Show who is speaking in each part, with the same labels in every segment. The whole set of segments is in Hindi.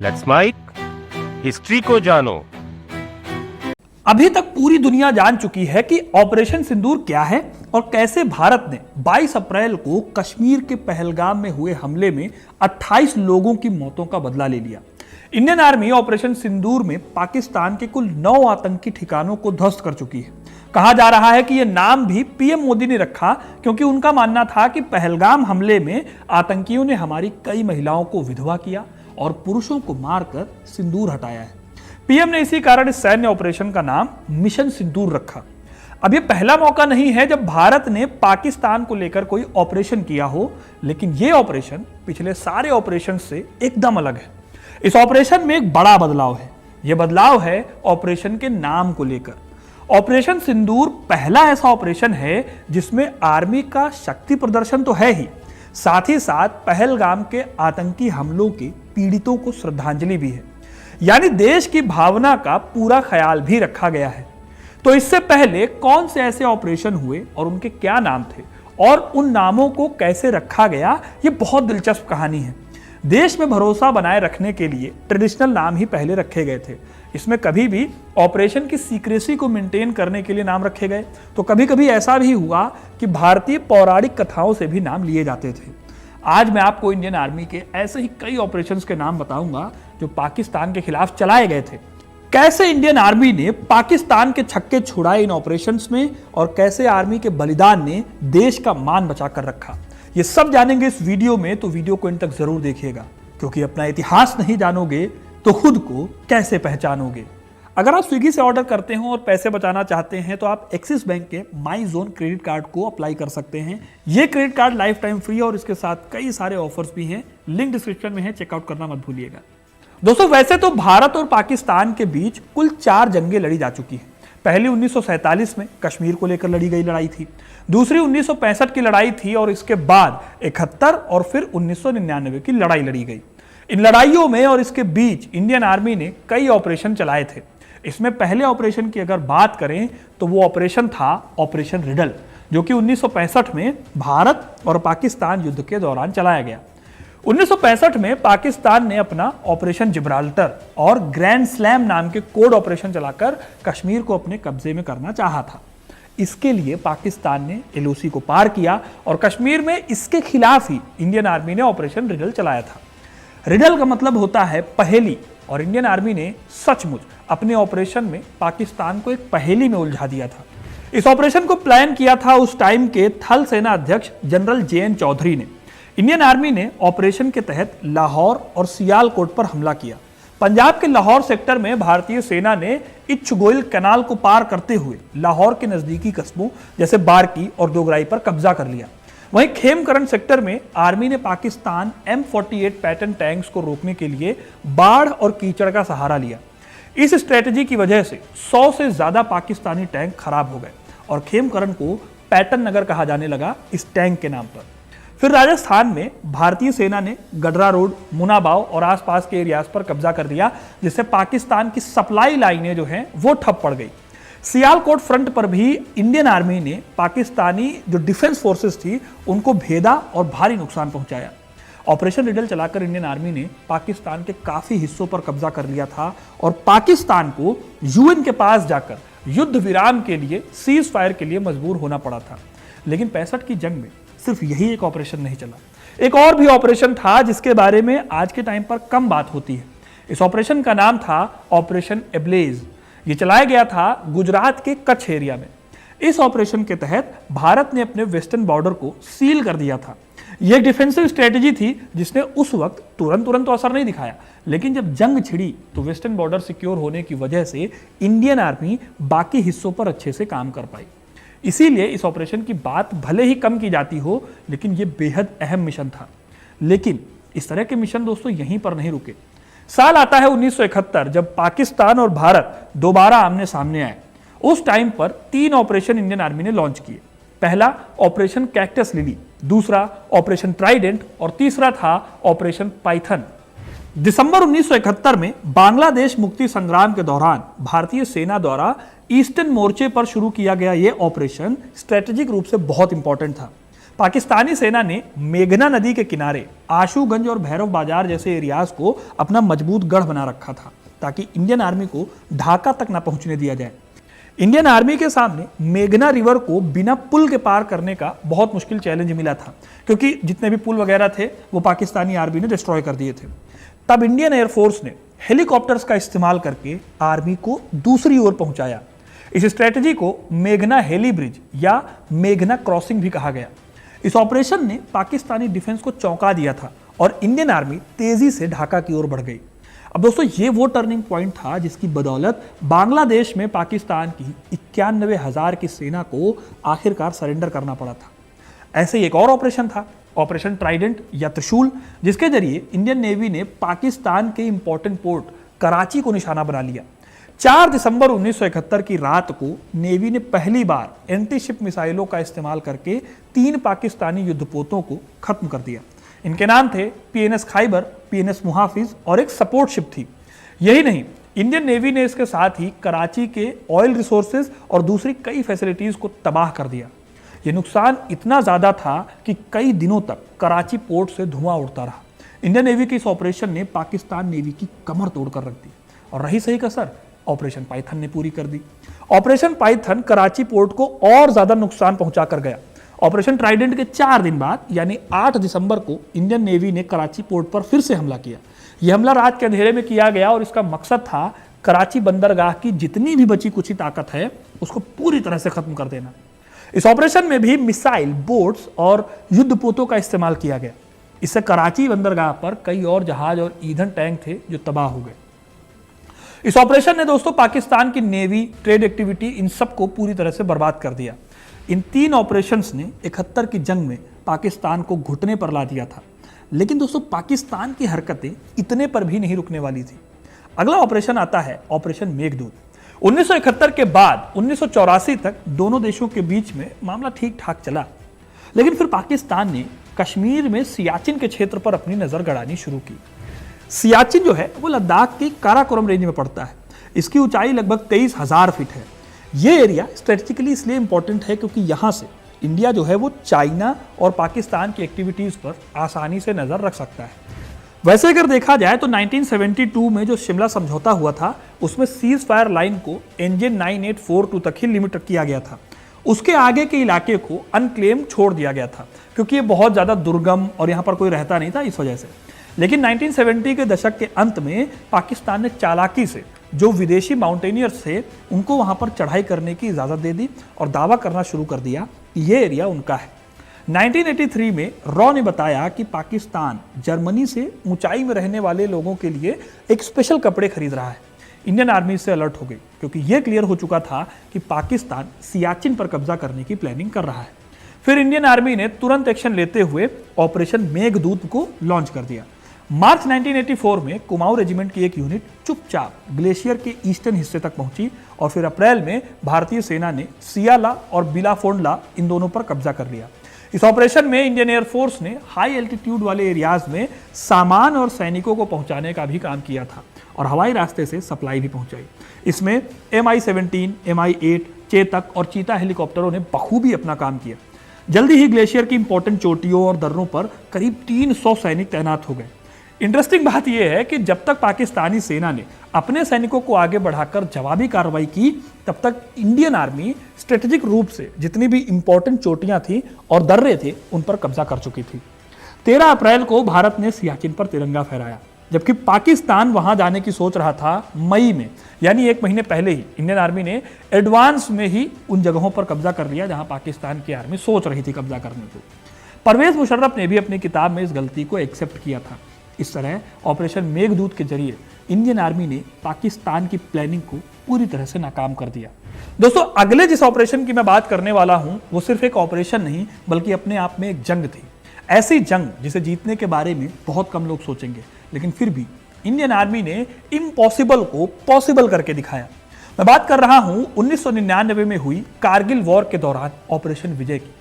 Speaker 1: लेट्स माइक हिस्ट्री को जानो।
Speaker 2: अभी तक पूरी दुनिया जान चुकी है कि ऑपरेशन सिंदूर क्या है और कैसे भारत ने 22 अप्रैल को कश्मीर के पहलगाम में हुए हमले में 28 लोगों की मौतों का बदला ले लिया। इंडियन आर्मी ऑपरेशन सिंदूर में पाकिस्तान के कुल 9 आतंकी ठिकानों को ध्वस्त कर चुकी है। कहा जा रहा है कि यह नाम भी पीएम मोदी ने रखा क्योंकि उनका मानना था कि पहलगाम हमले में आतंकियों ने हमारी कई महिलाओं को विधवा किया और पुरुषों को मारकर सिंदूर हटाया है। पीएम ने इसी कारण इस सैन्य ऑपरेशन का नाम मिशन सिंदूर रखा। अब यह पहला मौका नहीं है जब भारत ने पाकिस्तान को लेकर कोई ऑपरेशन किया हो, लेकिन यह ऑपरेशन पिछले सारे ऑपरेशन से एकदम अलग है। इस ऑपरेशन में एक बड़ा बदलाव है। यह बदलाव है ऑपरेशन के नाम को लेकर। ऑपरेशन सिंदूर पहला ऐसा ऑपरेशन है जिसमें आर्मी का शक्ति प्रदर्शन तो है ही साथ पहलगाम के आतंकी हमलों के पीड़ितों को श्रद्धांजलि भी है, यानी देश की भावना का पूरा ख्याल भी रखा गया है। तो इससे पहले कौन से ऐसे ऑपरेशन हुए और उनके क्या नाम थे और उन नामों को कैसे रखा गया, ये बहुत दिलचस्प कहानी है। देश में भरोसा बनाए रखने के लिए ट्रेडिशनल नाम ही पहले रखे गए थे। इसमें कभी भी ऑपरेशन की सीक्रेसी को मेंटेन करने के लिए नाम रखे गए, तो कभी कभी ऐसा भी हुआ कि भारतीय पौराणिक कथाओं से भी नाम लिए जाते थे। आज मैं आपको इंडियन आर्मी के ऐसे ही कई ऑपरेशंस के नाम बताऊंगा जो पाकिस्तान के खिलाफ चलाए गए थे। कैसे इंडियन आर्मी ने पाकिस्तान के छक्के छुड़ाए इन ऑपरेशंस में और कैसे आर्मी के बलिदान ने देश का मान बचा कर रखा, ये सब जानेंगे इस वीडियो में। तो वीडियो को इन तक जरूर देखिएगा, क्योंकि अपना इतिहास नहीं जानोगे तो खुद को कैसे पहचानोगे। अगर आप स्विगी से ऑर्डर करते हो और पैसे बचाना चाहते हैं तो आप एक्सिस बैंक के माई जोन क्रेडिट कार्ड को अप्लाई कर सकते हैं। ये credit card life time free है और इसके साथ कई सारे ऑफर्स भी हैं। लिंक डिस्क्रिप्शन में है, चेकआउट करना मत भूलिएगा। दोस्तों, वैसे तो भारत और पाकिस्तान के बीच कुल 4 जंगें लड़ी जा चुकी हैं। पहली 1947 में कश्मीर को लेकर लड़ी गई लड़ाई थी, दूसरी 1965 की लड़ाई थी और इसके बाद 71 और फिर 1999 की लड़ाई लड़ी गई। इन लड़ाइयों में और इसके बीच इंडियन आर्मी ने कई ऑपरेशन चलाए थे। इसमें पहले ऑपरेशन की अगर बात करें तो वो ऑपरेशन था ऑपरेशन रिडल, जो कि 1965 में भारत और पाकिस्तान युद्ध के दौरान चलाया गया। 1965 में पाकिस्तान ने अपना ऑपरेशन जिब्राल्टर और ग्रैंड स्लैम नाम के कोड ऑपरेशन चलाकर कश्मीर को अपने कब्जे में करना चाहा था। इसके लिए पाकिस्तान ने एलओसी को पार किया और कश्मीर में इसके खिलाफ ही इंडियन आर्मी ने ऑपरेशन रिडल चलाया था। रिडल का मतलब होता है पहेली, और इंडियन आर्मी ने सचमुच अपने ऑपरेशन में पाकिस्तान को एक पहेली में उलझा दिया था। इस ऑपरेशन को प्लान किया था उस टाइम के थल सेना अध्यक्ष जनरल JN चौधरी ने। इंडियन आर्मी ने ऑपरेशन के तहत लाहौर और सियालकोट पर हमला किया। पंजाब के लाहौर सेक्टर में भारतीय सेना ने इच्छगोइल कैनाल को पार करते हुए लाहौर के नजदीकी कस्बों जैसे बारकी और दोगराई पर कब्जा कर लिया। वहीं खेमकरन सेक्टर में आर्मी ने पाकिस्तान M48 पैटर्न टैंक्स को रोकने के लिए बाढ़ और कीचड़ का सहारा लिया। इस स्ट्रेटजी की वजह से 100 से ज्यादा पाकिस्तानी टैंक खराब हो गए और खेमकरन को पैटर्न नगर कहा जाने लगा इस टैंक के नाम पर। फिर राजस्थान में भारतीय सेना ने गडरा रोड, मुनाबाव और आसपास के एरियाज पर कब्जा कर लिया, जिससे पाकिस्तान की सप्लाई लाइनें जो हैं वो ठप पड़ गई। सियालकोट फ्रंट पर भी इंडियन आर्मी ने पाकिस्तानी जो डिफेंस फोर्सेस थी उनको भेदा और भारी नुकसान पहुंचाया। ऑपरेशन रिडल चलाकर इंडियन आर्मी ने पाकिस्तान के काफी हिस्सों पर कब्जा कर लिया था और पाकिस्तान को UN के पास जाकर युद्ध विराम के लिए, सीज फायर के लिए मजबूर होना पड़ा था। लेकिन 65 की जंग में सिर्फ यही एक ऑपरेशन नहीं चला, एक और भी ऑपरेशन था जिसके बारे में आज के टाइम पर कम बात होती है। इस ऑपरेशन का नाम था ऑपरेशन एब्लेज। ये चलाया गया था गुजरात के कच्छ एरिया में। इस ऑपरेशन के तहत भारत ने अपने वेस्टर्न बॉर्डर को सील कर दिया था। यह एक डिफेंसिव स्ट्रेटजी थी जिसने उस वक्त तुरंत तो असर नहीं दिखाया, लेकिन जब जंग छिड़ी तो वेस्टर्न बॉर्डर सिक्योर होने की वजह से इंडियन आर्मी बाकी हिस्सों पर अच्छे से काम कर पाई। इसीलिए इस ऑपरेशन की बात भले ही कम की जाती हो, लेकिन यह बेहद अहम मिशन था। लेकिन इस तरह के मिशन दोस्तों यहीं पर नहीं रुके। साल आता है 1971, जब पाकिस्तान और भारत दोबारा आमने सामने आए। उस टाइम पर 3 ऑपरेशन इंडियन आर्मी ने लॉन्च किए। पहला ऑपरेशन कैक्टस लिली, दूसरा ऑपरेशन ट्राइडेंट और तीसरा था ऑपरेशन पाइथन। दिसंबर 1971 में बांग्लादेश मुक्ति संग्राम के दौरान भारतीय सेना द्वारा ईस्टर्न मोर्चे पर शुरू किया गया यह ऑपरेशन स्ट्रेटेजिक रूप से बहुत इंपॉर्टेंट था। पाकिस्तानी सेना ने मेघना नदी के किनारे आशुगंज और भैरव बाजार जैसे एरियाज को अपना मजबूत गढ़ बना रखा था ताकि इंडियन आर्मी को ढाका तक ना पहुंचने दिया जाए। इंडियन आर्मी के सामने मेघना रिवर को बिना पुल के पार करने का बहुत मुश्किल चैलेंज मिला था, क्योंकि जितने भी पुल वगैरह थे वो पाकिस्तानी आर्मी ने डिस्ट्रॉय कर दिए थे। तब इंडियन एयरफोर्स ने हेलीकॉप्टर्स का इस्तेमाल करके आर्मी को दूसरी ओर पहुंचाया। इस स्ट्रेटजी को मेघना हेली ब्रिज या मेघना क्रॉसिंग भी कहा गया। इस ऑपरेशन ने पाकिस्तानी डिफेंस को चौंका दिया था और इंडियन आर्मी तेजी से ढाका की ओर बढ़ गई। अब दोस्तों, ये वो टर्निंग पॉइंट था जिसकी बदौलत बांग्लादेश में पाकिस्तान की 91,000 की सेना को आखिरकार सरेंडर करना पड़ा था। ऐसे ही एक और ऑपरेशन था, ऑपरेशन ट्राइडेंट या त्रिशूल, जिसके जरिए इंडियन नेवी ने पाकिस्तान के इंपॉर्टेंट पोर्ट कराची को निशाना बना लिया। 4 दिसंबर 1971 की रात को नेवी ने पहली बार एंटी शिप मिसाइलों का इस्तेमाल करके 3 पाकिस्तानी युद्धपोतों को खत्म कर दिया। इनके नाम थे पीएनएस खैबर, पीएनएस मुहाफिज और एक सपोर्ट शिप थी। यही नहीं, इंडियन नेवी ने इसके साथ ही कराची के ऑयल रिसोर्सेज और दूसरी कई फैसिलिटीज को तबाह कर दिया। यह नुकसान इतना ज्यादा था कि कई दिनों तक कराची पोर्ट से धुआं उड़ता रहा। इंडियन नेवी के इस ऑपरेशन ने पाकिस्तान नेवी की कमर तोड़कर रख दी और रही सही कसर ऑपरेशन पाइथन ने पूरी कर दी। ऑपरेशन पाइथन कराची पोर्ट को और ज्यादा नुकसान पहुंचा कर गया। ऑपरेशन ट्राइडेंट के 4 दिन बाद यानी 8 दिसंबर को इंडियन नेवी ने कराची पोर्ट पर फिर से हमला किया। यह हमला रात के अंधेरे में किया गया और इसका मकसद था कराची बंदरगाह की जितनी भी बची कुची ताकत है उसको पूरी तरह से खत्म कर देना। इस ऑपरेशन में भी मिसाइल, बोट्स और युद्धपोतों का इस्तेमाल किया गया। इससे कराची बंदरगाह पर कई और जहाज और ईंधन टैंक थे जो तबाह हो गए। इस ऑपरेशन ने दोस्तों पाकिस्तान की नेवी, ट्रेड एक्टिविटी, इन सब को पूरी तरह से बर्बाद कर दिया। इन 3 ऑपरेशंस ने 71 की जंग में पाकिस्तान को घुटने पर ला दिया था। लेकिन दोस्तों, पाकिस्तान की हरकतें इतने पर भी नहीं रुकने वाली थी। अगला ऑपरेशन आता है ऑपरेशन मेघदूत। 1971 के बाद 1984 तक दोनों देशों के बीच में मामला ठीक ठाक चला, लेकिन फिर पाकिस्तान ने कश्मीर में सियाचिन के क्षेत्र पर अपनी नजर गड़ानी शुरू की। सियाचिन जो है वो लद्दाख के काराकोरम रेंज में पड़ता है। इसकी ऊंचाई लगभग 23,000 फीट है। ये एरिया स्ट्रेटेजिकली इसलिए इंपॉर्टेंट है क्योंकि यहाँ से इंडिया जो है वो चाइना और पाकिस्तान की एक्टिविटीज पर आसानी से नजर रख सकता है। वैसे अगर देखा जाए तो 1972 में जो शिमला समझौता हुआ था उसमें सीज फायर लाइन को NJ 9842 तक ही लिमिट किया गया था। उसके आगे के इलाके को अनक्लेम छोड़ दिया गया था क्योंकि ये बहुत ज्यादा दुर्गम और यहाँ पर कोई रहता नहीं था, इस वजह से। लेकिन 1970 के दशक के अंत में पाकिस्तान ने चालाकी से जो विदेशी माउंटेनियर्स थे उनको वहां पर चढ़ाई करने की इजाजत दे दी और दावा करना शुरू कर दिया कि ये एरिया उनका है। 1983 में रॉ ने बताया कि पाकिस्तान जर्मनी से ऊंचाई में रहने वाले लोगों के लिए एक स्पेशल कपड़े खरीद रहा है। इंडियन आर्मी से अलर्ट हो गई क्योंकि यह क्लियर हो चुका था कि पाकिस्तान सियाचिन पर कब्जा करने की प्लानिंग कर रहा है। फिर इंडियन आर्मी ने तुरंत एक्शन लेते हुए ऑपरेशन मेघदूत को लॉन्च कर दिया। मार्च 1984 में कुमाऊं रेजिमेंट की एक यूनिट चुपचाप ग्लेशियर के ईस्टर्न हिस्से तक पहुंची और फिर अप्रैल में भारतीय सेना ने सियाला और बिलाफोंडला इन दोनों पर कब्जा कर लिया। इस ऑपरेशन में इंडियन एयरफोर्स ने हाई एल्टीट्यूड वाले एरियाज में सामान और सैनिकों को पहुंचाने का भी काम किया था और हवाई रास्ते से सप्लाई भी पहुंचाई। इसमें MI-17, MI-8, चेतक और चीता हेलीकॉप्टरों ने बखूबी अपना काम किया। जल्दी ही ग्लेशियर की इंपॉर्टेंट चोटियों और दर्रों पर करीब 300 सैनिक तैनात हो गए। इंटरेस्टिंग बात यह है कि जब तक पाकिस्तानी सेना ने अपने सैनिकों को आगे बढ़ाकर जवाबी कार्रवाई की, तब तक इंडियन आर्मी स्ट्रेटेजिक रूप से जितनी भी इंपॉर्टेंट चोटियां थी और दर्रे थे उन पर कब्जा कर चुकी थी। 13 अप्रैल को भारत ने सियाचिन पर तिरंगा फहराया, जबकि पाकिस्तान वहां जाने की सोच रहा था मई में, यानी 1 महीने पहले ही इंडियन आर्मी ने एडवांस में ही उन जगहों पर कब्जा कर लिया जहां पाकिस्तान की आर्मी सोच रही थी कब्जा करने को। परवेज मुशर्रफ ने भी अपनी किताब में इस गलती को एक्सेप्ट किया था। इस तरह ऑपरेशन मेघदूत के जरिए इंडियन आर्मी ने पाकिस्तान की प्लानिंग को पूरी तरह से नाकाम कर दिया। दोस्तों, अगले जिस ऑपरेशन की मैं बात करने वाला हूं वो सिर्फ एक ऑपरेशन नहीं बल्कि अपने आप में एक जंग थी। ऐसी जंग जिसे जीतने के बारे में बहुत कम लोग सोचेंगे, लेकिन फिर भी इंडियन आर्मी ने इम्पॉसिबल को पॉसिबल करके दिखाया। मैं बात कर रहा हूं 1999 में हुई कारगिल वॉर के दौरान ऑपरेशन विजय की।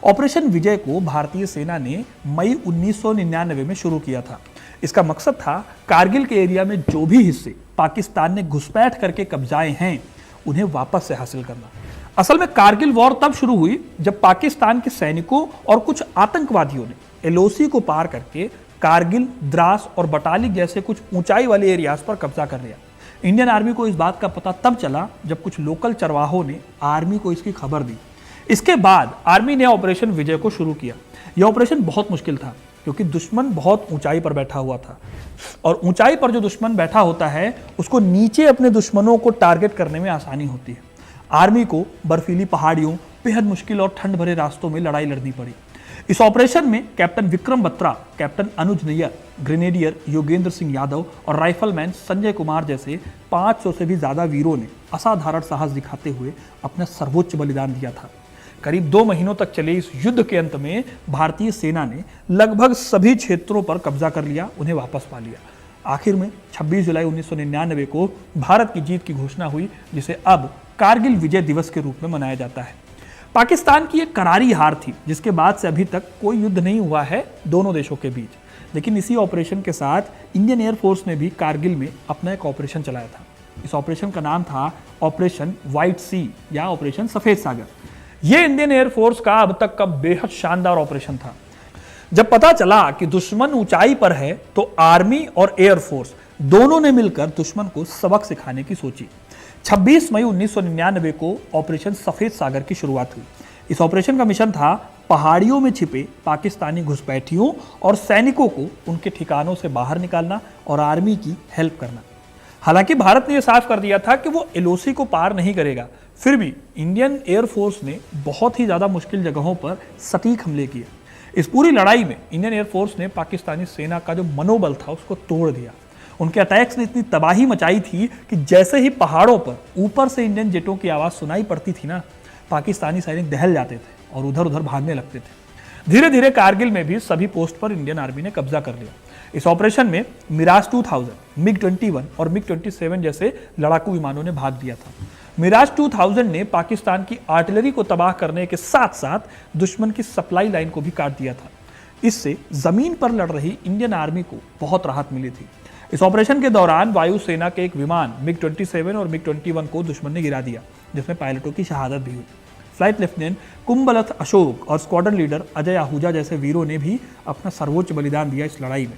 Speaker 2: ऑपरेशन विजय को भारतीय सेना ने मई 1999 में शुरू किया था। इसका मकसद था कारगिल के एरिया में जो भी हिस्से पाकिस्तान ने घुसपैठ करके कब्जाए हैं उन्हें वापस से हासिल करना। असल में कारगिल वॉर तब शुरू हुई जब पाकिस्तान के सैनिकों और कुछ आतंकवादियों ने एलओसी को पार करके कारगिल, द्रास और बटाली जैसे कुछ ऊंचाई वाले एरियाज पर कब्जा कर लिया। इंडियन आर्मी को इस बात का पता तब चला जब कुछ लोकल चरवाहों ने आर्मी को इसकी खबर दी। इसके बाद आर्मी ने ऑपरेशन विजय को शुरू किया। यह ऑपरेशन बहुत मुश्किल था क्योंकि दुश्मन बहुत ऊंचाई पर बैठा हुआ था और ऊंचाई पर जो दुश्मन बैठा होता है उसको नीचे अपने दुश्मनों को टारगेट करने में आसानी होती है। आर्मी को बर्फीली पहाड़ियों, बेहद मुश्किल और ठंड भरे रास्तों में लड़ाई लड़नी पड़ी। इस ऑपरेशन में कैप्टन विक्रम बत्रा, कैप्टन अनुज नैयर, ग्रेनेडियर योगेंद्र सिंह यादव और राइफलमैन संजय कुमार जैसे 500 से भी ज्यादा वीरों ने असाधारण साहस दिखाते हुए अपना सर्वोच्च बलिदान दिया था। करीब 2 महीनों तक चले इस युद्ध के अंत में भारतीय सेना ने लगभग सभी क्षेत्रों पर कब्जा कर लिया, उन्हें वापस पा लिया। आखिर में 26 जुलाई 1999 को भारत की जीत की घोषणा हुई, जिसे अब कारगिल विजय दिवस के रूप में मनाया जाता है। पाकिस्तान की एक करारी हार थी जिसके बाद से अभी तक कोई युद्ध नहीं हुआ है दोनों देशों के बीच, लेकिन इसी ऑपरेशन के साथ इंडियन एयरफोर्स ने भी कारगिल में अपना एक ऑपरेशन चलाया था। इस ऑपरेशन का नाम था ऑपरेशन व्हाइट सी या ऑपरेशन सफेद सागर। यह इंडियन एयरफोर्स का अब तक का बेहद शानदार ऑपरेशन था। जब पता चला कि दुश्मन ऊंचाई पर है तो आर्मी और एयरफोर्स दोनों ने मिलकर दुश्मन को सबक सिखाने की सोची। 26 मई 1999 को ऑपरेशन सफेद सागर की शुरुआत हुई। इस ऑपरेशन का मिशन था पहाड़ियों में छिपे पाकिस्तानी घुसपैठियों और सैनिकों को उनके ठिकानों से बाहर निकालना और आर्मी की हेल्प करना। हालांकि भारत ने यह साफ कर दिया था कि वो एलओसी को पार नहीं करेगा, फिर भी इंडियन एयरफोर्स ने बहुत ही ज्यादा मुश्किल जगहों पर सटीक हमले किए। इस पूरी लड़ाई में इंडियन एयरफोर्स ने पाकिस्तानी सेना का जो मनोबल था उसको तोड़ दिया। उनके अटैक्स ने इतनी तबाही मचाई थी कि जैसे ही पहाड़ों पर ऊपर से इंडियन जेटों की आवाज सुनाई पड़ती थी ना, पाकिस्तानी सैनिक दहल जाते थे और उधर उधर भागने लगते थे। धीरे धीरे कारगिल में भी सभी पोस्ट पर इंडियन आर्मी ने कब्जा कर लिया। इस ऑपरेशन में मिराज 2000, मिग-21 और मिग-27 जैसे लड़ाकू विमानों ने भाग लिया था। मिराज 2000 ने पाकिस्तान की आर्टिलरी को तबाह करने के साथ साथ दुश्मन की सप्लाई लाइन को भी काट दिया था। इससे जमीन पर लड़ रही इंडियन आर्मी को बहुत राहत मिली थी। इस ऑपरेशन के दौरान वायुसेना के एक विमान मिग-27 और मिग-21 को दुश्मन ने गिरा दिया, जिसमें पायलटों की शहादत भी हुई। फ्लाइट लेफ्टिनेंट कुंबलथ अशोक और स्क्वाड्रन लीडर अजय आहूजा जैसे वीरों ने भी अपना सर्वोच्च बलिदान दिया इस लड़ाई में।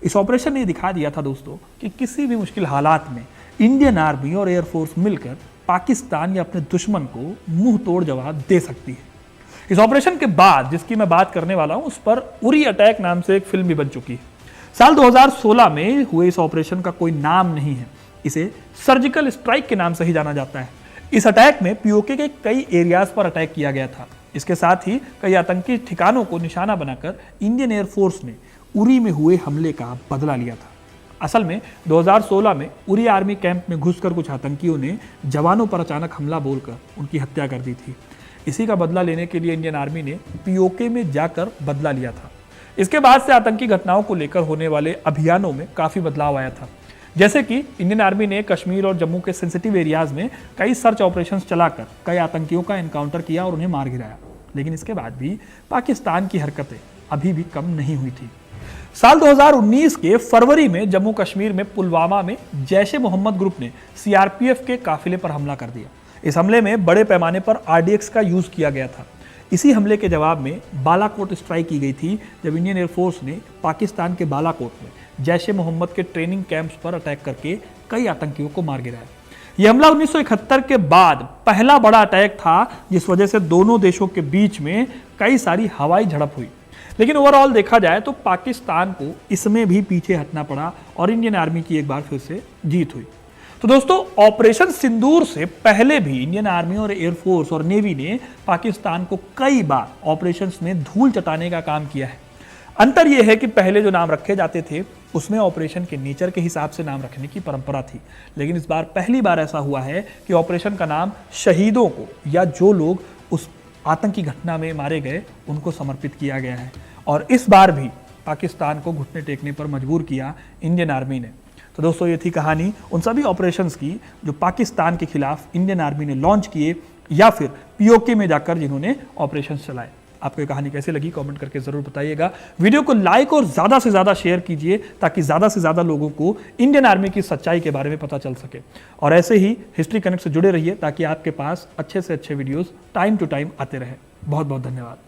Speaker 2: इस ऑपरेशन ने दिखा दिया था दोस्तों कि किसी भी मुश्किल हालात में इंडियन आर्मी और एयरफोर्स मिलकर पाकिस्तान या अपने दुश्मन को मुंह तोड़ जवाब दे सकती है। इस ऑपरेशन के बाद जिसकी मैं बात करने वाला हूं, उस पर उरी अटैक नाम से एक फिल्म भी बन चुकी है। साल 2016 में हुए इस ऑपरेशन का कोई नाम नहीं है, इसे सर्जिकल स्ट्राइक के नाम से ही जाना जाता है। इस अटैक में पीओके के कई एरियाज पर अटैक किया गया था। इसके साथ ही कई आतंकी ठिकानों को निशाना बनाकर इंडियन एयरफोर्स ने उरी में हुए हमले का बदला लिया था। असल में 2016 में उरी आर्मी कैंप में घुसकर कुछ आतंकियों ने जवानों पर अचानक हमला बोलकर उनकी हत्या कर दी थी। इसी का बदला लेने के लिए इंडियन आर्मी ने पीओके में जाकर बदला लिया था। इसके बाद से आतंकी घटनाओं को लेकर होने वाले अभियानों में काफी बदलाव आया था। जैसे कि इंडियन आर्मी ने कश्मीर और जम्मू के सेंसिटिव एरियाज में कई सर्च ऑपरेशंस चलाकर कई आतंकियों का एनकाउंटर किया और उन्हें मार गिराया। लेकिन इसके बाद भी पाकिस्तान की हरकतें अभी भी कम नहीं हुई थी। साल 2019 के फरवरी में जम्मू कश्मीर में पुलवामा में जैश-ए-मोहम्मद ग्रुप ने सीआरपीएफ के काफिले पर हमला कर दिया। इस हमले में बड़े पैमाने पर आरडीएक्स का यूज किया गया था। इसी हमले के जवाब में बालाकोट स्ट्राइक की गई थी, जब इंडियन एयरफोर्स ने पाकिस्तान के बालाकोट में जैश-ए-मोहम्मद के ट्रेनिंग कैंप्स पर अटैक करके कई आतंकियों को मार गिराया। यह हमला 1971 के बाद पहला बड़ा अटैक था, जिस वजह से दोनों देशों के बीच में कई सारी हवाई झड़प हुई। लेकिन ओवरऑल देखा जाए तो पाकिस्तान को इसमें भी पीछे हटना पड़ा और इंडियन आर्मी की एक बार फिर से जीत हुई। तो दोस्तों, ऑपरेशन सिंदूर से पहले भी इंडियन आर्मी और एयरफोर्स और नेवी ने पाकिस्तान को कई बार ऑपरेशंस में धूल चटाने का काम किया है। अंतर यह है कि पहले जो नाम रखे जाते थे उसमें ऑपरेशन के नेचर के हिसाब से नाम रखने की परंपरा थी, लेकिन इस बार पहली बार ऐसा हुआ है कि ऑपरेशन का नाम शहीदों को या जो लोग उस आतंकी घटना में मारे गए उनको समर्पित किया गया है। और इस बार भी पाकिस्तान को घुटने टेकने पर मजबूर किया इंडियन आर्मी ने। तो दोस्तों, ये थी कहानी उन सभी ऑपरेशंस की जो पाकिस्तान के खिलाफ इंडियन आर्मी ने लॉन्च किए या फिर पीओके में जाकर जिन्होंने ऑपरेशंस चलाए। आपको ये कहानी कैसे लगी कमेंट करके ज़रूर बताइएगा। वीडियो को लाइक और ज़्यादा से ज़्यादा शेयर कीजिए ताकि ज़्यादा से ज़्यादा लोगों को इंडियन आर्मी की सच्चाई के बारे में पता चल सके। और ऐसे ही हिस्ट्री कनेक्ट से जुड़े रहिए ताकि आपके पास अच्छे से अच्छे वीडियोस टाइम टू टाइम आते रहे। बहुत बहुत धन्यवाद।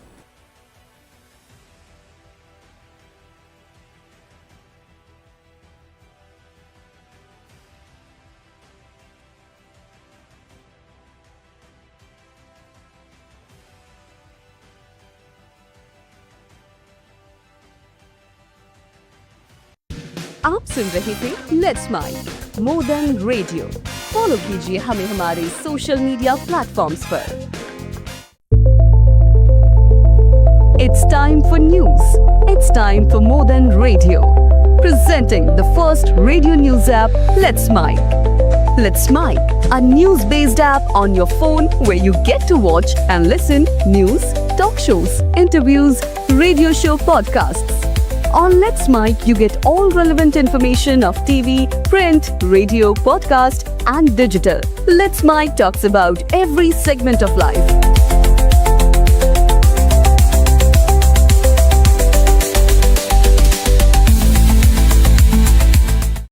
Speaker 3: आप सुन रहे थे let's make more than radio. Follow कीजिए हमें हमारे सोशल मीडिया प्लेटफॉर्म्स पर। It's time for news. It's time for more than radio. Presenting the first radio news app, Let's Mic. Let's Mic, a news-based app on your phone where you get to watch and listen news, talk shows, interviews, radio show podcasts. On Let's Mic, you get all relevant information of TV, print, radio, podcast, and digital. Let's Mic talks about every segment of life.